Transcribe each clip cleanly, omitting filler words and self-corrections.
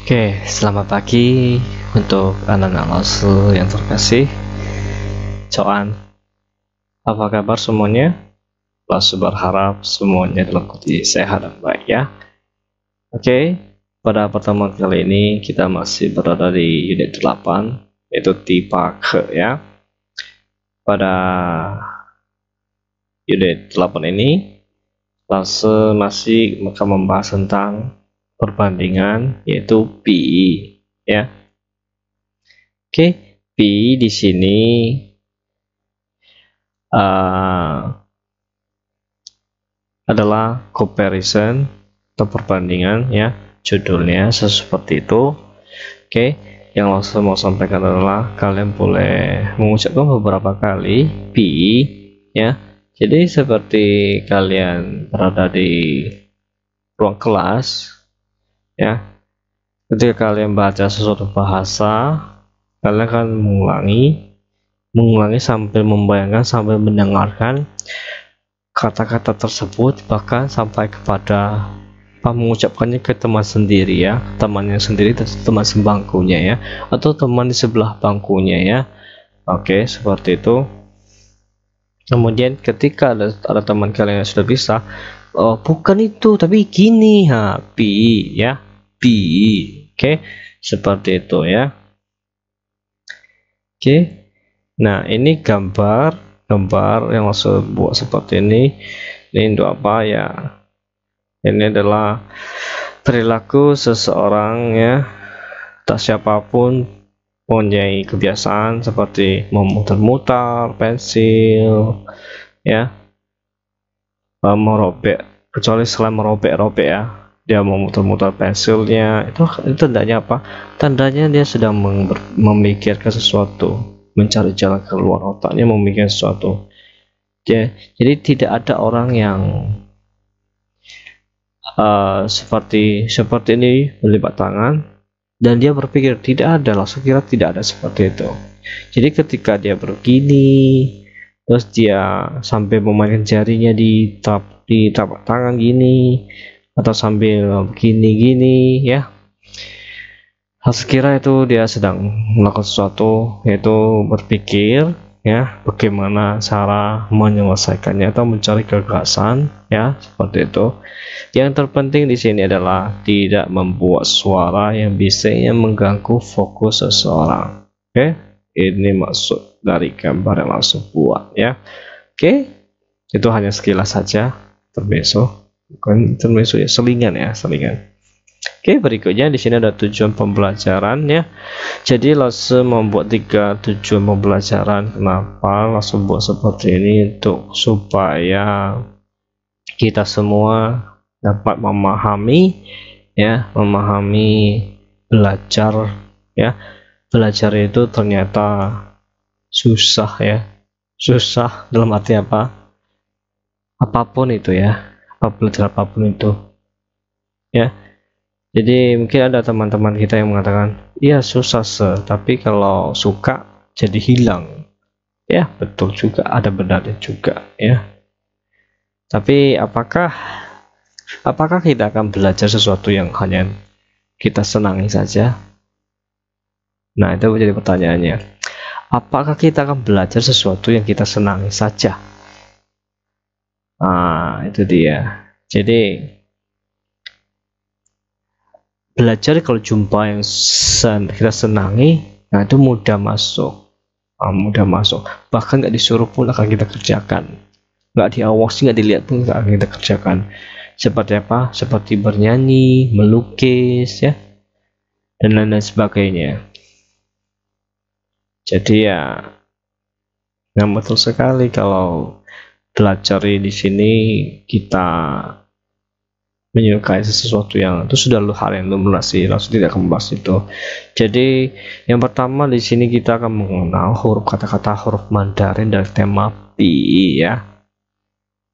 Oke, selamat pagi untuk anak-anak Lasu yang terkasih. Coan, apa kabar semuanya? Lasu berharap semuanya dalam kondisi sehat dan baik ya. Oke, pada pertemuan kali ini kita masih berada di unit 8, yaitu tipe ke ya. Pada unit 8 ini, Lasu masih akan membahas tentang perbandingan, yaitu PI ya. Oke, PI di sini adalah comparison atau perbandingan ya, judulnya seperti itu. Oke, yang langsung mau sampaikan adalah kalian boleh mengucapkan beberapa kali PI ya. Jadi seperti kalian berada di ruang kelas ya, ketika kalian baca sesuatu bahasa, kalian akan mengulangi sambil membayangkan, sambil mendengarkan kata-kata tersebut, bahkan sampai kepada mengucapkannya ke teman sendiri ya, temannya sendiri, teman sebangkunya ya, atau teman di sebelah bangkunya ya. Oke, seperti itu. Kemudian ketika ada teman kalian yang sudah bisa, oh bukan itu tapi gini, pi ya, pi. Oke, seperti itu ya. Oke, nah ini gambar yang langsung buat seperti ini untuk apa ya? Ini adalah perilaku seseorang ya, tak siapapun mempunyai kebiasaan seperti memutar-mutar pensil ya, merobek, kecuali selain merobek-robek ya, dia memutar-mutar pensilnya, itu tandanya apa? Tandanya dia sedang memikirkan sesuatu, mencari jalan keluar, otaknya memikirkan sesuatu. Jadi tidak ada orang yang seperti ini melipat tangan dan dia berpikir, tidak ada, langsung kira tidak ada seperti itu. Jadi ketika dia begini, terus dia sampai memainkan jarinya di tapak tangan gini, atau sambil gini ya, langsung kira itu dia sedang melakukan sesuatu, yaitu berpikir ya, bagaimana cara menyelesaikannya atau mencari gagasan ya, seperti itu. Yang terpenting di sini adalah tidak membuat suara yang bisa mengganggu fokus seseorang. Oke, ini maksud dari gambar yang langsung buat ya. Oke, itu hanya sekilas saja, intermezzo ya, selingan. Oke, berikutnya di sini ada tujuan pembelajaran ya. Jadi langsung membuat 3 tujuan pembelajaran. Kenapa langsung buat seperti ini? Untuk supaya kita semua dapat memahami belajar ya. Belajar itu ternyata susah ya. Susah dalam arti apa? Apapun itu ya. Belajar apapun itu ya. Jadi mungkin ada teman-teman kita yang mengatakan, iya susah tapi kalau suka jadi hilang. Ya betul juga, ada benarnya juga ya. Tapi apakah kita akan belajar sesuatu yang hanya kita senangi saja? Nah, itu menjadi pertanyaannya. Apakah kita akan belajar sesuatu yang kita senangi saja? Nah, itu dia. Jadi belajar kalau jumpa yang kita senangi, nah itu mudah masuk, bahkan nggak disuruh pun akan kita kerjakan, nggak diawasi, nggak dilihat pun akan kita kerjakan. Seperti apa? Seperti bernyanyi, melukis ya, dan lain-lain sebagainya. Jadi ya, betul sekali kalau belajar di sini kita menyukai sesuatu yang itu sudah hal yang lumrah sih, langsung tidak membahas itu. Jadi yang pertama di sini kita akan mengenal kata-kata huruf Mandarin dari tema PI ya.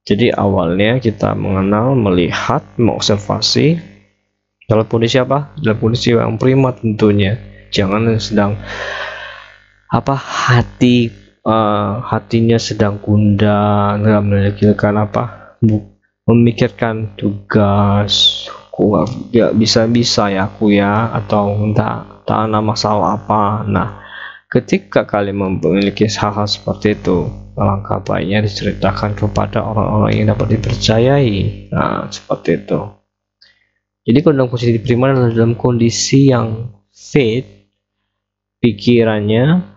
Jadi awalnya kita mengenal, melihat, mengobservasi dalam kondisi apa? Dalam kondisi yang prima tentunya. Jangan sedang hatinya sedang gundah, nggak memikirkan memikirkan tugas, aku nggak bisa ya aku ya, atau entah ada masalah apa. Nah, ketika kalian memiliki hal-hal seperti itu, alangkah baiknya diceritakan kepada orang-orang yang dapat dipercayai. Nah, seperti itu. Jadi kalau dalam kondisi diterima adalah dalam kondisi yang fit, pikirannya,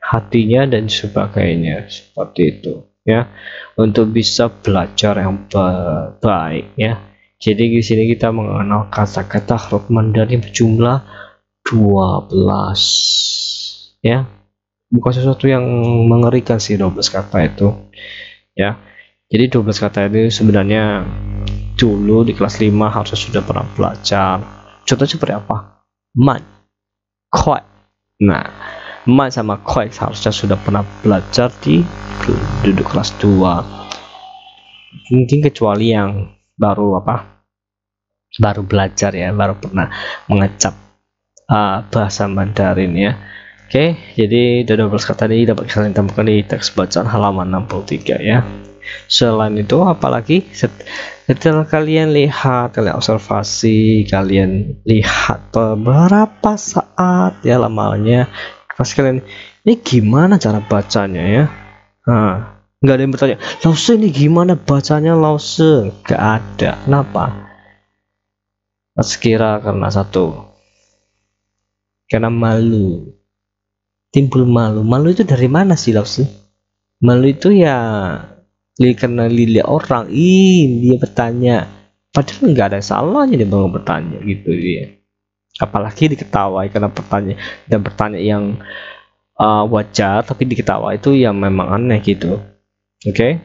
hatinya dan sebagainya, seperti itu ya, untuk bisa belajar yang baik ya. Jadi di sini kita mengenal kata-kata huruf Mandarin berjumlah 12 ya, bukan sesuatu yang mengerikan sih 12 kata itu ya. Jadi 12 kata itu sebenarnya dulu di kelas 5 harusnya sudah pernah belajar. Contohnya seperti apa? Man, kuat. Nah, man sama kuat harusnya sudah pernah belajar di duduk kelas 2. Mungkin kecuali yang baru belajar ya, baru pernah mengecap bahasa Mandarin ya. Oke, jadi 12 kata ini dapat kalian temukan di teks bacaan halaman 63 ya. Selain itu, apalagi setelah kalian lihat, kalian observasi, kalian lihat beberapa saat ya lamanya, pasti kalian, ini gimana cara bacanya ya? Nggak ada yang bertanya, Lause ini gimana bacanya Lause? Nggak ada. Kenapa? Sekira karena satu, karena malu, timbul malu. Malu itu dari mana sih Lause? Malu itu ya karena dilihat orang, dia bertanya, padahal nggak ada salahnya dia mau bertanya gitu ya. Apalagi diketawai karena bertanya yang wajar, tapi diketawa itu yang memang aneh gitu. Oke.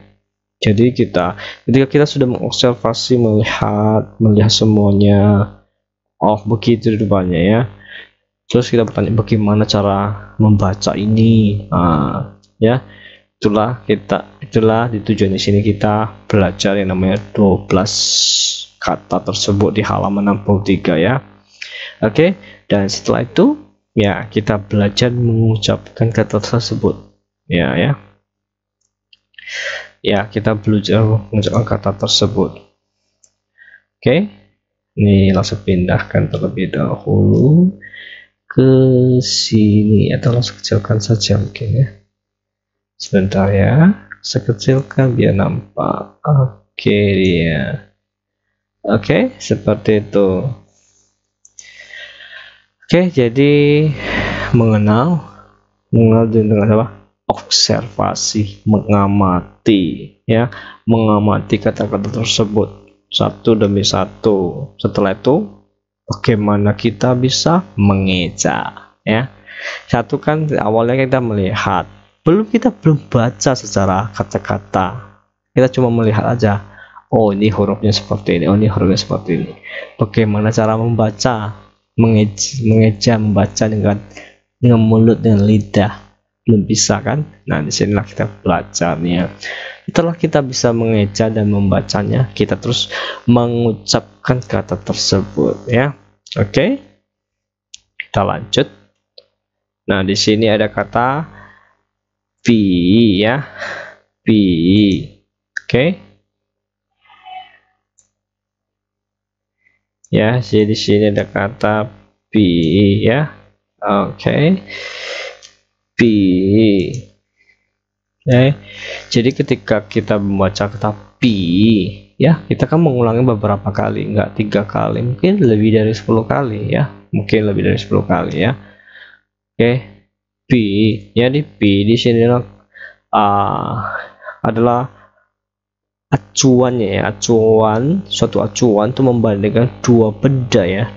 Jadi ketika kita sudah mengobservasi, melihat semuanya, oh begitu depannya ya, terus kita bertanya bagaimana cara membaca ini, ya itulah di tujuan di sini kita belajar yang namanya 12 kata tersebut di halaman 63 ya. Oke, dan setelah itu ya kita belajar mengucapkan kata tersebut ya. Kita belajar mengucapkan kata tersebut. Oke, ini langsung pindahkan terlebih dahulu ke sini, atau langsung kecilkan saja mungkin ya. Sebentar ya, saya kecilkan biar nampak. Oke dia. Oke, seperti itu. Oke, jadi mengenal dengan apa? Observasi, mengamati ya, mengamati kata-kata tersebut satu demi satu. Setelah itu bagaimana kita bisa mengeja ya. Satu kan awalnya kita melihat, kita belum baca secara kata-kata, kita cuma melihat aja, oh ini hurufnya seperti ini, oh ini hurufnya seperti ini. Bagaimana cara membaca, mengeja membaca dengan mulut dan lidah, belum bisa kan? Nah, disinilah kita belajarnya. Setelah kita bisa mengeja dan membacanya, kita terus mengucapkan kata tersebut ya. Oke, kita lanjut. Nah, di sini ada kata pi ya, pi. Oke. Ya, jadi di sini ada kata pi ya. Oke. Pi. Oke. Jadi ketika kita membaca kata pi ya, kita kan mengulangi beberapa kali, enggak 3 kali, mungkin lebih dari 10 kali ya. Mungkin lebih dari 10 kali ya. Oke. Pi, jadi pi di sini adalah acuannya ya, suatu acuan itu membandingkan dua benda ya,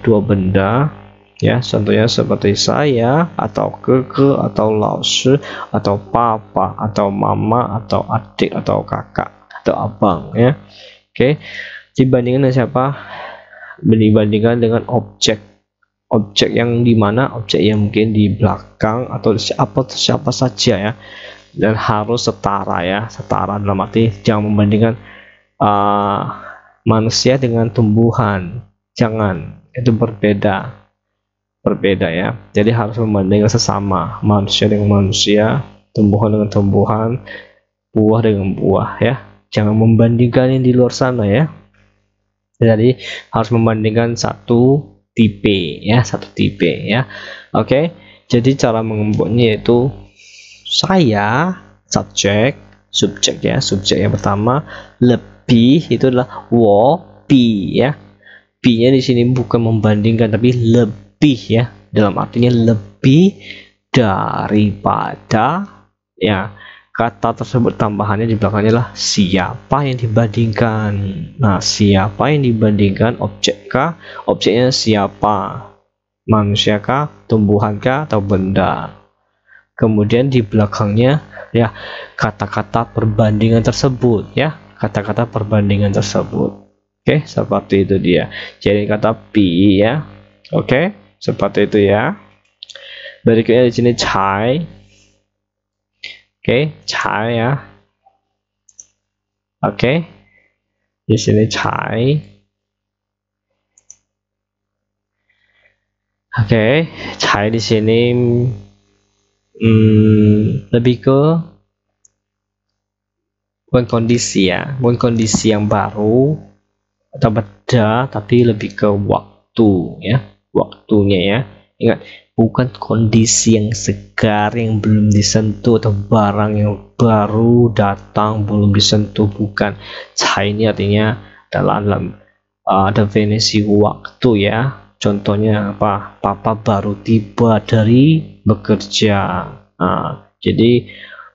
contohnya seperti saya atau keke atau Lause atau papa atau mama atau adik atau kakak atau abang ya. Oke, dibandingkan dengan siapa? Dibandingkan dengan objek yang dimana objek yang mungkin di belakang atau siapa saja ya, dan harus setara dalam arti jangan membandingkan manusia dengan tumbuhan, jangan, itu berbeda ya. Jadi harus membandingkan sesama, manusia dengan manusia, tumbuhan dengan tumbuhan, buah dengan buah ya, jangan membandingkan yang di luar sana ya. Jadi harus membandingkan satu tipe ya, Oke, jadi cara mengembutnya yaitu saya subjek ya, subjek yang pertama, lebih itu adalah wo bi ya. Bi-nya di sini bukan membandingkan tapi lebih ya, dalam artinya lebih daripada ya. Kata tersebut tambahannya di belakangnya adalah siapa yang dibandingkan. Nah, siapa yang dibandingkan, objek kah? Objeknya siapa? Manusia kah? Tumbuhan kah? Atau benda? Kemudian di belakangnya ya kata-kata perbandingan tersebut ya, kata-kata perbandingan tersebut. Oke, seperti itu dia. Jadi kata pi ya. Oke, seperti itu ya. Berikutnya di sini cai. Oke, cai ya. Oke. Di sini cai. Oke, cai di sini lebih ke bukan kondisi ya, bukan kondisi yang baru atau beda, tapi lebih ke waktu ya, waktunya ya. Ingat, bukan kondisi yang segar yang belum disentuh atau barang yang baru datang belum disentuh, bukan. Cai ini artinya dalam definisi waktu ya. Contohnya apa? Papa baru tiba dari bekerja. Jadi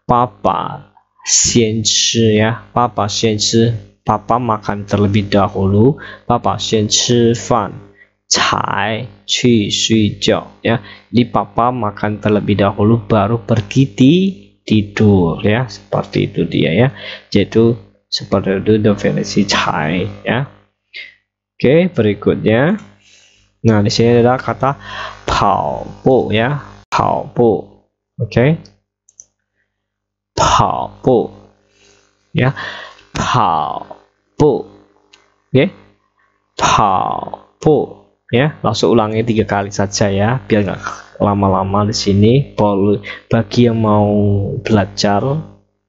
papa xian ci ya, papa xian ci, papa makan terlebih dahulu, papa xian ci fan cai去睡觉 ya. Jadi papa makan terlebih dahulu baru pergi tidur ya, seperti itu dia ya. Jadi seperti itu definisi cai ya. Oke, berikutnya. Nah, di sini adalah kata pao bu ya, pao bu. Oke. Pao bu. Ya, pao bu. Oke. Pao bu. Ya, langsung ulangi 3 kali saja ya, biar nggak lama-lama di sini. Bagi yang mau belajar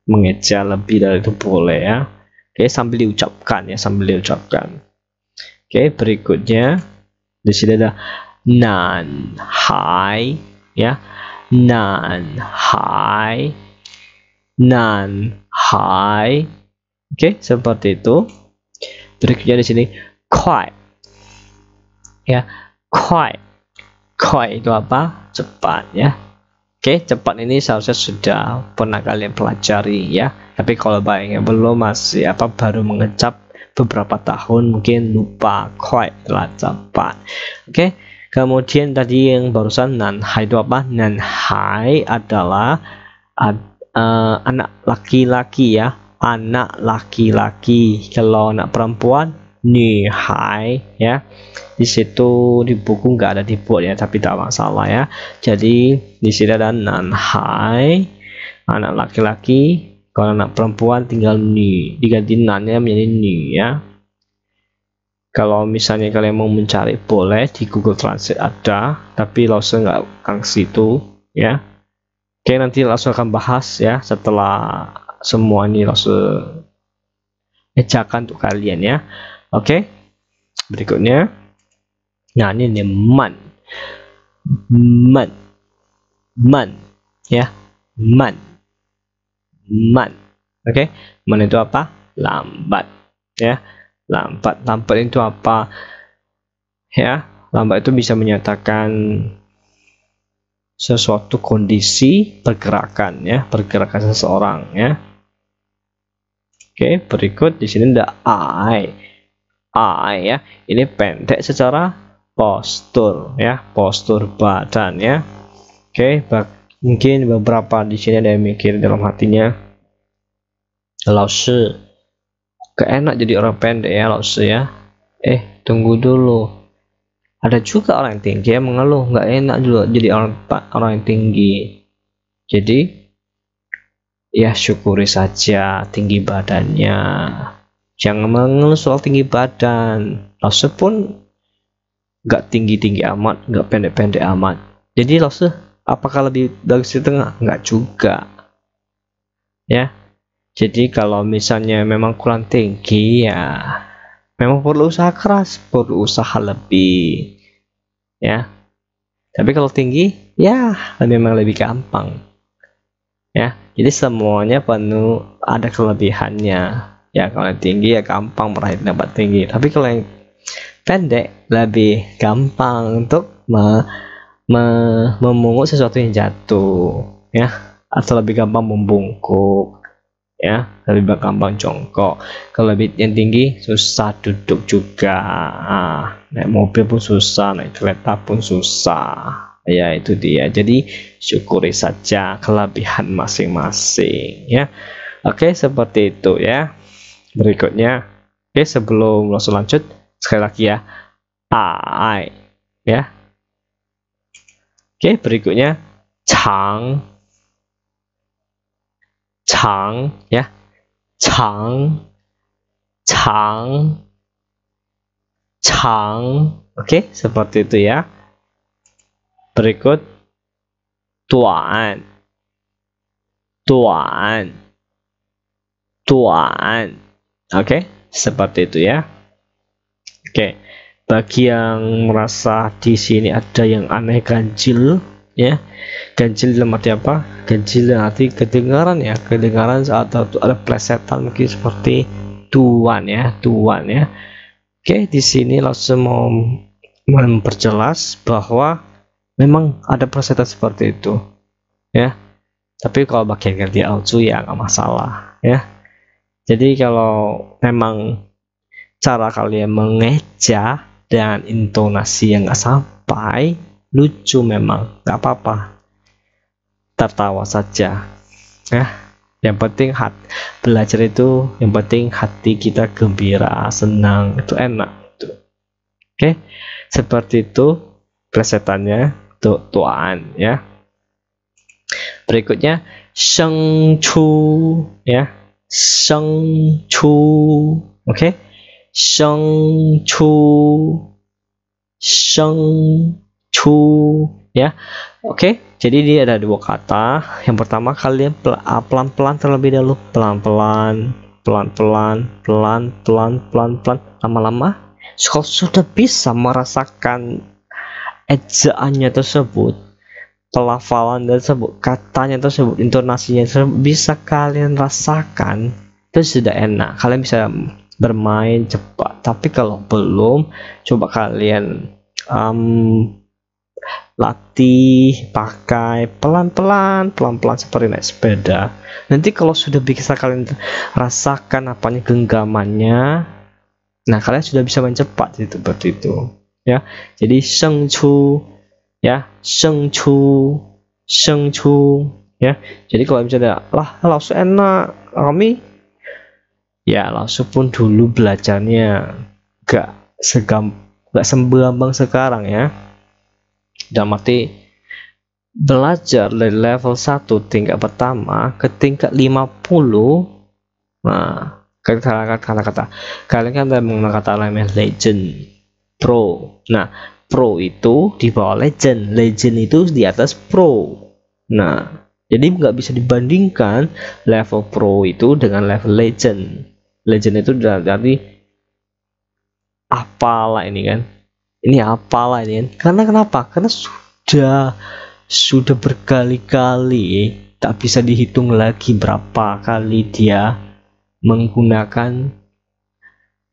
mengejar lebih dari itu boleh ya. Oke, sambil diucapkan ya, Oke, berikutnya di sini ada nan hai ya, nan hai. Oke, seperti itu. Berikutnya di sini kuai ya, kuai itu apa? Cepat ya. Oke, cepat ini seharusnya sudah pernah kalian pelajari ya, tapi kalau bayangnya belum, masih baru mengecap beberapa tahun, mungkin lupa. Kuai adalah cepat. Oke, kemudian tadi yang barusan nan hai itu apa? Nan hai adalah anak laki-laki ya, anak laki-laki. Kalau anak perempuan ni hai ya. Di situ di buku nggak ada dibuat ya, tapi tak masalah ya. Jadi di sini ada nan hai, anak laki-laki. Kalau anak perempuan tinggal ni, diganti nannya menjadi ni ya. Kalau misalnya kalian mau mencari boleh di Google Translate ada, tapi langsung nggak ke situ ya. Oke, nanti langsung akan bahas ya setelah semua ini langsung ejakan untuk kalian ya. Oke, berikutnya. Nah, ini man ya, man. Oke, man itu apa? Lambat ya, lambat itu apa ya? Lambat itu bisa menyatakan sesuatu kondisi pergerakan ya, pergerakan seseorang ya. Oke, berikut di sini ada ai ya, ini pendek secara postur ya, postur badan ya. Oke, mungkin beberapa di sini ada yang mikir dalam hatinya, Laoshi keenak jadi orang pendek ya, Laoshi ya. Tunggu dulu, ada juga orang yang tinggi yang mengeluh nggak enak juga jadi orang yang tinggi. Jadi ya syukuri saja tinggi badannya, jangan mengeluh soal tinggi badan. Laoshi pun nggak tinggi-tinggi amat, nggak pendek-pendek amat. Jadi Laoshi apakah lebih bagus di tengah? Nggak juga ya. Jadi kalau misalnya memang kurang tinggi ya memang perlu usaha keras, perlu usaha lebih, ya. Tapi kalau tinggi, ya memang lebih gampang, ya. Jadi semuanya penuh ada kelebihannya, ya. Kalau yang tinggi ya gampang meraih tempat tinggi, tapi kalau yang pendek lebih gampang untuk memungut sesuatu yang jatuh, ya, atau lebih gampang membungkuk, ya, lebih gampang jongkok. Kalau lebih yang tinggi susah duduk juga, naik mobil pun susah, naik kereta pun susah, ya. Itu dia. Jadi syukuri saja kelebihan masing-masing, ya. Oke, seperti itu, ya. Berikutnya, oke, sebelum langsung lanjut, sekali lagi ya, ai, ya. Oke, berikutnya chang, ya, chang, oke, seperti itu ya. Berikut tuan, oke, seperti itu ya. Oke, bagi yang merasa di sini ada yang aneh, ganjil, ya. Ganjil dalam arti apa? Ganjil dalam arti kedengaran, ya. Kedengaran saat ada plesetan mungkin seperti tuan, ya. Oke, di sini langsung mau memperjelas bahwa memang ada plesetan seperti itu, ya. Tapi kalau bagian ganti alju ya nggak masalah, ya. Jadi kalau memang cara kalian mengeja dan intonasi yang nggak sampai, lucu memang nggak apa-apa, tertawa saja, ya. Yang penting belajar itu, yang penting hati kita gembira, senang, itu enak itu. Oke, seperti itu plesetannya untuk tuan, ya. Berikutnya sheng chu, ya, sheng chu, oke. Sheng chu, ya. Oke, jadi dia ada dua kata. Yang pertama kalian pelan-pelan terlebih dahulu, pelan-pelan, lama-lama kalau sudah bisa merasakan ejaannya tersebut, pelafalan tersebut, katanya tersebut, intonasinya tersebut, bisa kalian rasakan, itu sudah enak, kalian bisa bermain cepat. Tapi kalau belum, coba kalian latih pakai pelan-pelan seperti naik sepeda. Nanti kalau sudah bisa kalian rasakan apanya genggamannya, nah kalian sudah bisa main cepat itu, seperti itu, ya. Jadi sheng chu, ya, sheng chu, ya. Jadi kalau misalnya langsung enak kami, ya langsung pun dulu belajarnya gak segampang sekarang, ya. Dalam arti belajar dari level 1 tingkat pertama ke tingkat 50. Nah, kata-kata kalian kan menggunakan kata lain, legend, pro. Nah, pro itu di bawah legend itu di atas pro. Nah, jadi nggak bisa dibandingkan level pro itu dengan level legend. Legend itu dari apalah ini kan, karena kenapa? Karena sudah berkali-kali, tak bisa dihitung lagi berapa kali dia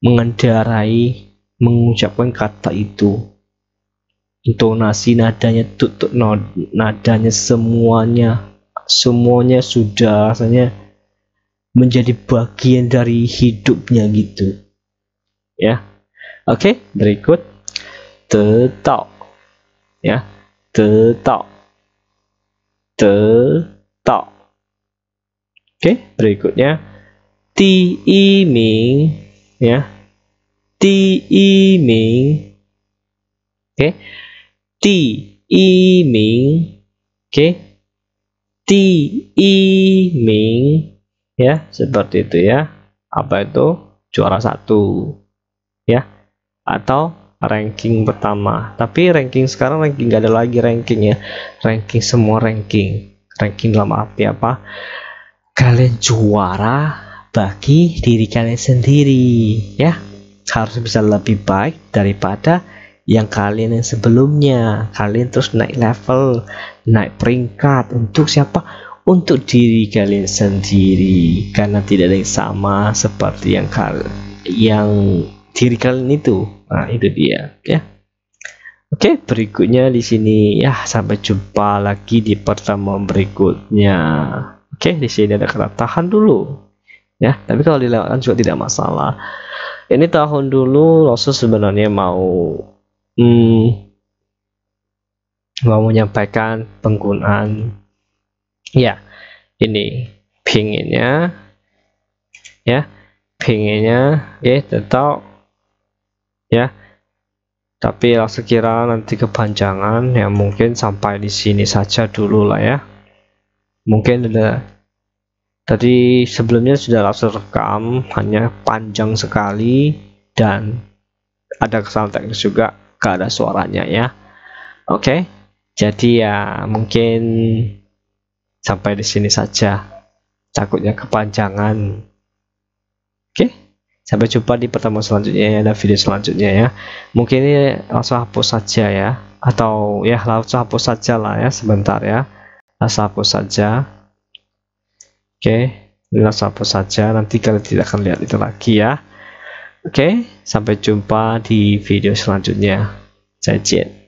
mengendarai, mengucapkan kata itu. Intonasi, nadanya, tutur nadanya, semuanya sudah rasanya menjadi bagian dari hidupnya gitu, ya. Oke, berikut tetau, ya, tetau. Oke, berikutnya ti i ming, ya, ti i ming. Oke, ti i ming, oke, ti i ming, ya, seperti itu, ya. Apa itu? Juara 1, ya, atau ranking pertama. Tapi ranking sekarang nggak ada lagi ranking, ya. Ranking semua ranking dalam arti apa? Kalian juara bagi diri kalian sendiri, ya. harus bisa lebih baik daripada yang kalian yang sebelumnya. Kalian terus naik level, naik peringkat. Untuk siapa? Untuk diri kalian sendiri, karena tidak ada yang sama seperti yang diri kalian itu. Nah, itu dia ya. Oke, berikutnya di sini ya, sampai jumpa lagi di pertemuan berikutnya. Oke, di sini ada kata tahan dulu ya, tapi kalau dilewatkan juga tidak masalah. Ini tahun dulu Rasul sebenarnya mau menyampaikan penggunaan ya, ini pinginnya ya, tetap ya, tapi sekira nanti kepanjangan ya, mungkin sampai di sini saja dulu lah ya. Mungkin ada tadi sebelumnya sudah langsung rekam, hanya panjang sekali dan ada kesalahan teknis juga, gak ada suaranya ya. Oke, jadi ya mungkin sampai di sini saja, takutnya kepanjangan. Oke, sampai jumpa di pertemuan selanjutnya ya, dan video selanjutnya ya. Mungkin ini langsung hapus saja ya, atau ya langsung hapus saja lah ya, sebentar ya, langsung hapus saja. Oke, ini langsung hapus saja, nanti kalian tidak akan lihat itu lagi ya. Oke, sampai jumpa di video selanjutnya. 再见。